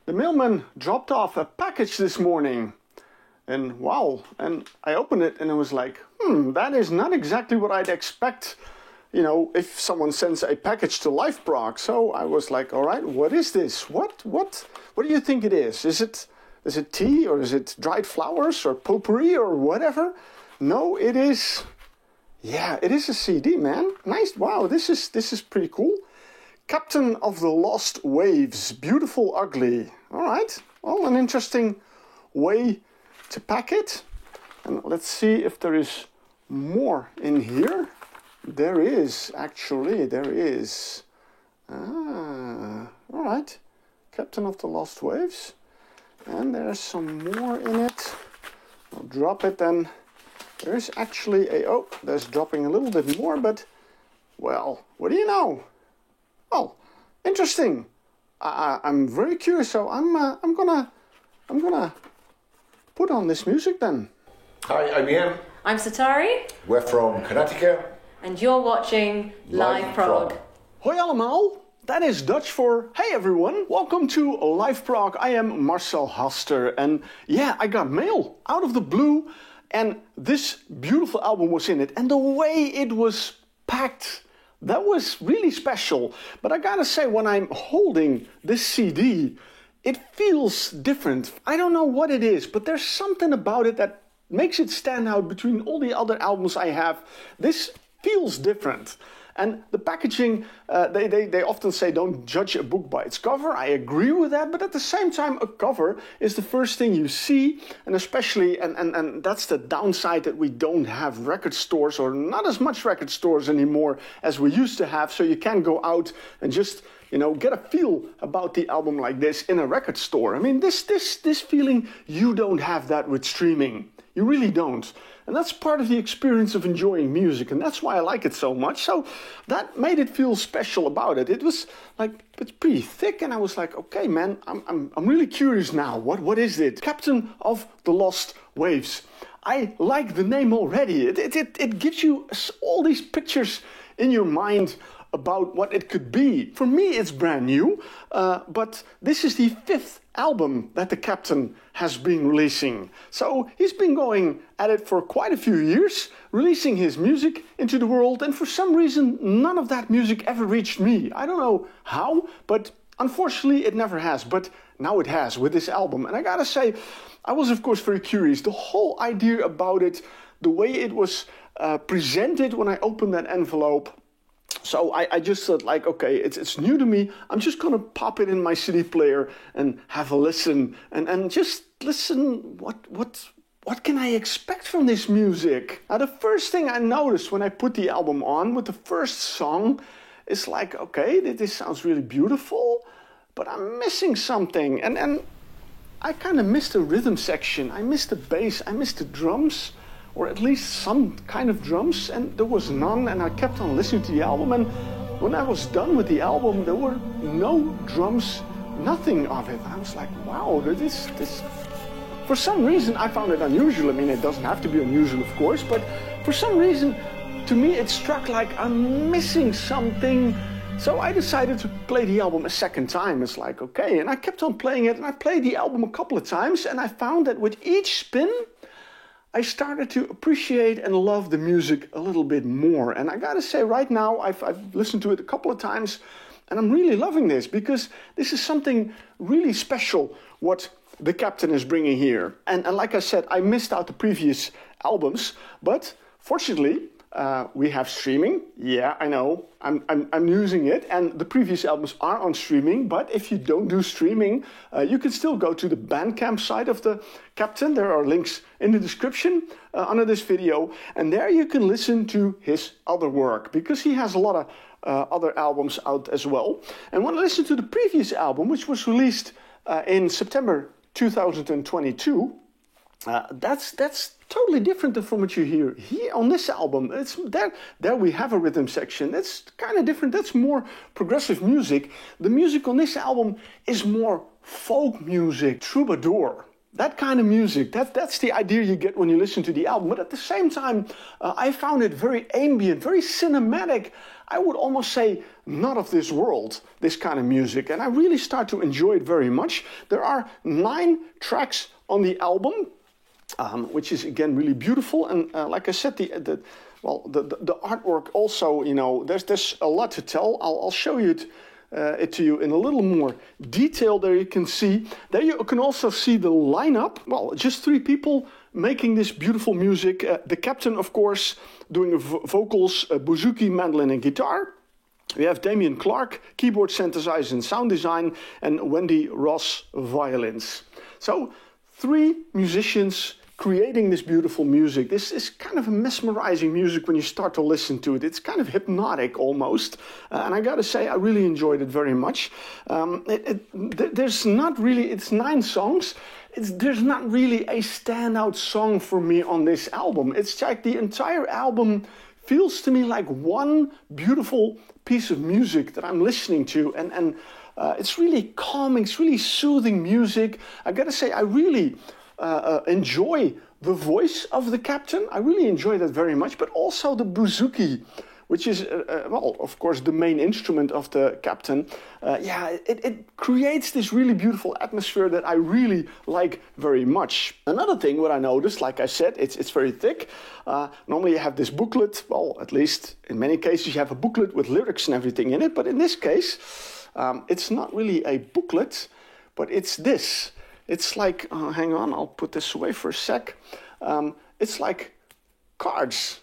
The mailman dropped off a package this morning. And wow, and I opened it and I was like, that is not exactly what I'd expect, you know, if someone sends a package to LifeProg. So I was like, all right, what is this? What do you think it is? Is it tea, or is it dried flowers, or potpourri, or whatever? No, it is, yeah, it is a CD, man. Nice, wow, this is pretty cool. Captain of the Lost Waves, Beautiful Ugly. All right, well, an interesting way to pack it. And let's see if there is more in here. There is, actually, there is. All right, Captain of the Lost Waves. And there's some more in it. I'll drop it then. There's actually there's dropping a little bit more, but, well, what do you know? Well, interesting. I'm very curious, so I'm gonna put on this music then. Hi, I'm Ian. I'm Satari. We're from Connecticut. And you're watching LifeProg. Hoi allemaal. That is Dutch for hey everyone. Welcome to LifeProg. I am Marcel Haster, and yeah, I got mail out of the blue, and this beautiful album was in it, and the way it was packed, that was really special. But I gotta say, when I'm holding this CD, it feels different. I don't know what it is, but there's something about it that makes it stand out between all the other albums I have. This feels different. And the packaging, they often say don't judge a book by its cover. I agree with that, but at the same time, a cover is the first thing you see, and especially, and that's the downside, that we don't have record stores, or not as much record stores anymore as we used to have, so you can go out and just, you know, get a feel about the album like this in a record store. I mean, this feeling, you don't have that with streaming. You really don't. And that's part of the experience of enjoying music, and that's why I like it so much. So that made it feel special about it. It was like, it's pretty thick, and I was like, okay, man, I'm really curious now. What is it? Captain of the Lost Waves. I like the name already. It gives you all these pictures in your mind about what it could be. For me, it's brand new, but this is the 5th album that the Captain has been releasing. So he's been going at it for quite a few years, releasing his music into the world, and for some reason, none of that music ever reached me. I don't know how, but unfortunately it never has, but now it has with this album. And I gotta say, I was of course very curious. The whole idea about it, the way it was presented when I opened that envelope, so I just thought, like, okay, it's new to me. I'm just gonna pop it in my CD player and have a listen, and just listen. What can I expect from this music? Now, the first thing I noticed when I put the album on with the first song is like, okay, this sounds really beautiful, but I'm missing something, and I kind of missed the rhythm section. I missed the bass. I missed the drums, or at least some kind of drums, and there was none, and I kept on listening to the album, and when I was done with the album, there were no drums, nothing of it. I was like, wow, this, for some reason, I found it unusual. I mean, it doesn't have to be unusual, of course, but for some reason, to me, it struck like I'm missing something. So I decided to play the album a second time. It's like, okay, and I kept on playing it, and I played the album a couple of times, and I found that with each spin, I started to appreciate and love the music a little bit more. And I gotta say, right now, I've listened to it a couple of times, and I'm really loving this, because this is something really special what the Captain is bringing here. And like I said, I missed out the previous albums, but fortunately, we have streaming. Yeah, I know, I'm using it, and the previous albums are on streaming, but if you don't do streaming, you can still go to the Bandcamp site of the Captain. There are links in the description under this video, and there you can listen to his other work, because he has a lot of other albums out as well. And when I listen to the previous album, which was released in September 2022, that's totally different from what you hear here on this album. It's there we have a rhythm section. That's kind of different. That's more progressive music. The music on this album is more folk music, troubadour. That kind of music, that's the idea you get when you listen to the album. But at the same time, I found it very ambient, very cinematic. I would almost say, not of this world, this kind of music. And I really start to enjoy it very much. There are 9 tracks on the album, which is, again, really beautiful. And like I said, the artwork also, there's a lot to tell. I'll show you it to you in a little more detail. There you can see. There you can also see the lineup. Well, just 3 people making this beautiful music. The captain, of course, doing vocals, bouzouki, mandolin, and guitar. We have Damien Clark, keyboard, synthesizer, and sound design, and Wendy Ross, violins. So 3 musicians creating this beautiful music. This is kind of a mesmerizing music when you start to listen to it. It's kind of hypnotic almost. And I gotta say, I really enjoyed it very much. There's not really, it's 9 songs. There's not really a standout song for me on this album. It's like the entire album feels to me like one beautiful piece of music that I'm listening to. And it's really calming, it's really soothing music. I gotta say, I really enjoy the voice of the captain. I really enjoy that very much, but also the bouzouki, which is, of course, the main instrument of the captain. It creates this really beautiful atmosphere that I really like very much. Another thing, what I noticed, like I said, it's very thick. Normally you have this booklet, well, at least in many cases you have a booklet with lyrics and everything in it, but in this case, it's not really a booklet, but it's this. It's like, hang on, I'll put this away for a sec. It's like cards.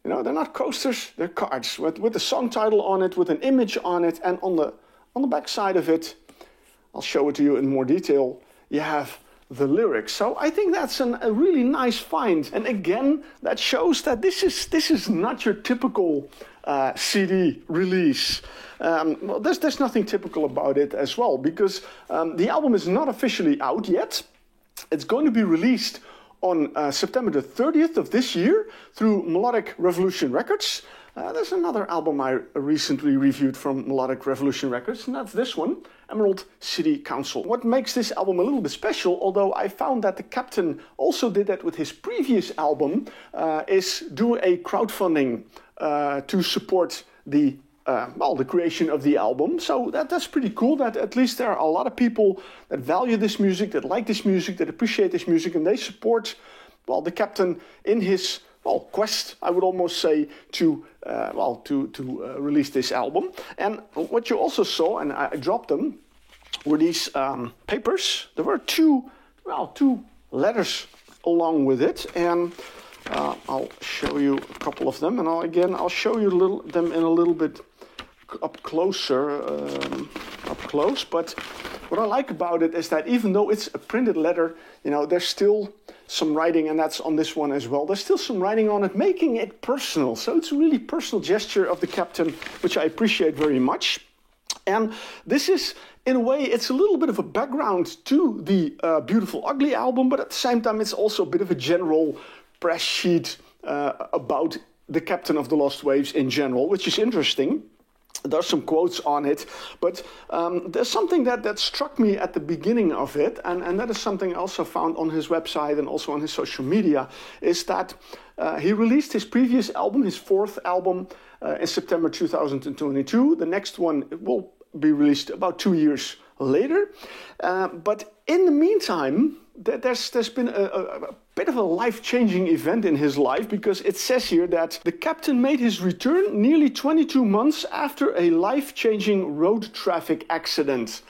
They're not coasters, they're cards with the song title on it, with an image on it, and on the back side of it, I'll show it to you in more detail, you have the lyrics. So I think that's a really nice find. And again, that shows that this is not your typical CD release. There's nothing typical about it as well, because the album is not officially out yet. It's going to be released on September the 30th of this year through Melodic Revolution Records. There's another album I recently reviewed from Melodic Revolution Records, and that's this one, Emerald City Council. What makes this album a little bit special, although I found that the captain also did that with his previous album, is do a crowdfunding to support the creation of the album. So that's pretty cool, that at least there are a lot of people that value this music, that like this music, that appreciate this music, and they support, the captain in his, quest, I would almost say, to release this album. And what you also saw, and I dropped them, were these papers. There were two letters along with it, and I'll show you a couple of them, and I'll show you them in a little bit up close. But what I like about it is that even though it's a printed letter, there's still some writing, and that's on this one as well. There's still some writing on it, making it personal. So it's a really personal gesture of the captain, which I appreciate very much. And this is, in a way, it's a little bit of a background to the Beautiful Ugly album, but at the same time, it's also a bit of a general press sheet about the captain of the Lost Waves in general, which is interesting. There's some quotes on it, but there's something that struck me at the beginning of it, and that is something I also found on his website and also on his social media, is that he released his previous album, his 4th album, in September 2022. The next one will be released about 2 years later. But in the meantime, there's been a bit of a life-changing event in his life, because it says here that the captain made his return nearly 22 months after a life-changing road traffic accident.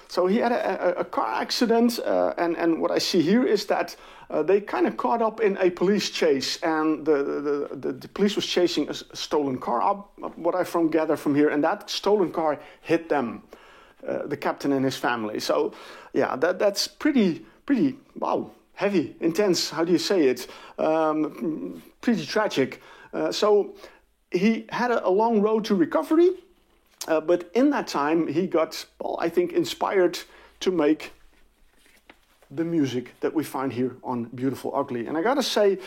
So he had a car accident, and what I see here is that they kind of caught up in a police chase, and the police was chasing a stolen car, what I gather from here, and that stolen car hit them, the captain and his family. So yeah, that's pretty, wow, heavy, intense, how do you say it? Pretty tragic. So he had a long road to recovery, but in that time he got, I think, inspired to make the music that we find here on Beautiful Ugly. And I gotta say,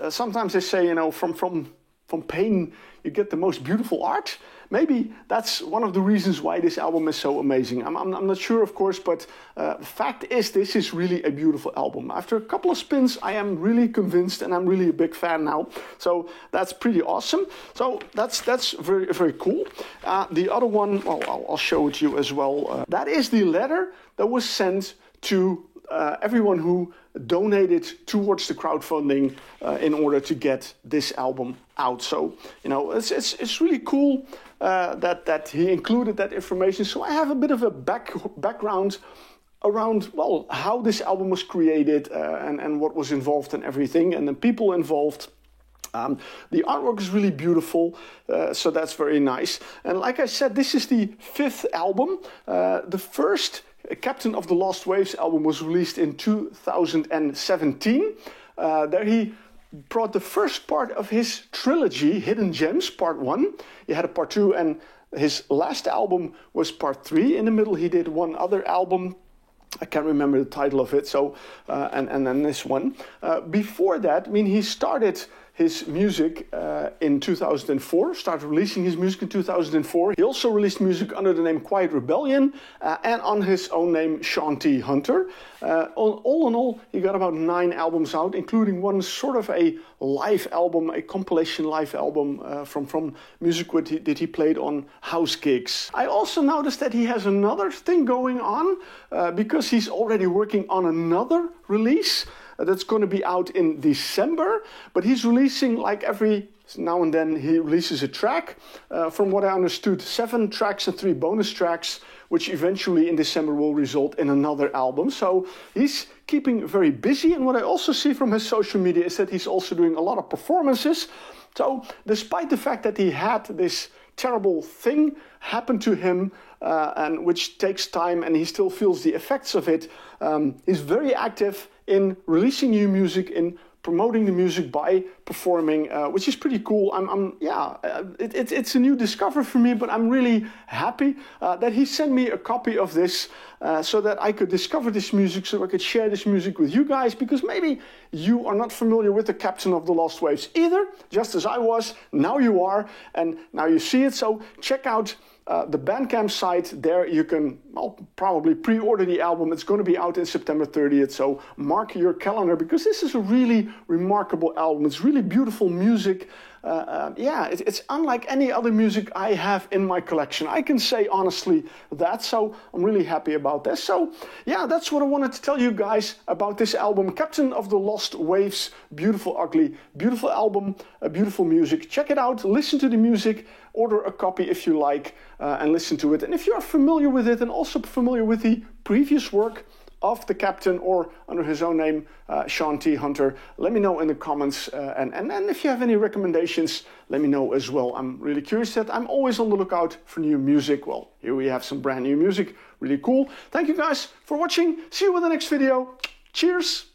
sometimes they say, from from pain you get the most beautiful art. Maybe that's one of the reasons why this album is so amazing. I'm not sure, of course, but the fact is this is really a beautiful album. After a couple of spins, I am really convinced and I'm really a big fan now. So that's pretty awesome. So that's very, very cool. The other one, well, I'll show it to you as well. That is the letter that was sent to everyone who donated towards the crowdfunding in order to get this album out. So, you know, it's really cool that he included that information. So I have a bit of a background around, well, how this album was created and what was involved and everything, and the people involved. The artwork is really beautiful, so that's very nice. And like I said, this is the 5th album. The first Captain of the Lost Waves album was released in 2017. There he brought the first part of his trilogy, Hidden Gems, Part 1. He had a Part 2, and his last album was Part 3. In the middle, he did one other album. I can't remember the title of it. So, and then this one. Before that, I mean, he started his music in 2004, started releasing his music in 2004. He also released music under the name Quiet Rebellion and on his own name, Sean T. Hunter. All in all, he got about 9 albums out, including one sort of a live album, a compilation live album from music that he played on house gigs. I also noticed that he has another thing going on because he's already working on another release that's going to be out in December, but he's releasing like every now and then he releases a track. From what I understood, 7 tracks and 3 bonus tracks, which eventually in December will result in another album. So he's keeping very busy, and what I also see from his social media is that he's also doing a lot of performances. So despite the fact that he had this terrible thing happen to him, and which takes time, and he still feels the effects of it, he's very active in releasing new music, in promoting the music by performing, which is pretty cool. It's a new discovery for me, but I'm really happy that he sent me a copy of this so that I could discover this music, so I could share this music with you guys, because maybe you are not familiar with the Captain of the Lost Waves either, just as I was. Now you are, and now you see it. So check out the Bandcamp site. There you can probably pre-order the album. It's going to be out in September 30th, so mark your calendar, because this is a really remarkable album. It's really beautiful music. It's unlike any other music I have in my collection. I can say honestly that, so I'm really happy about this. So yeah, that's what I wanted to tell you guys about this album, Captain of the Lost Waves. Beautiful, ugly, beautiful album, beautiful music. Check it out, listen to the music, order a copy if you like, and listen to it. And if you are familiar with it and also familiar with the previous work of the Captain, or under his own name, Sean T. Hunter, let me know in the comments. And if you have any recommendations, let me know as well. I'm really curious that I'm always on the lookout for new music. Well, here we have some brand new music. Really cool. Thank you guys for watching. See you in the next video. Cheers.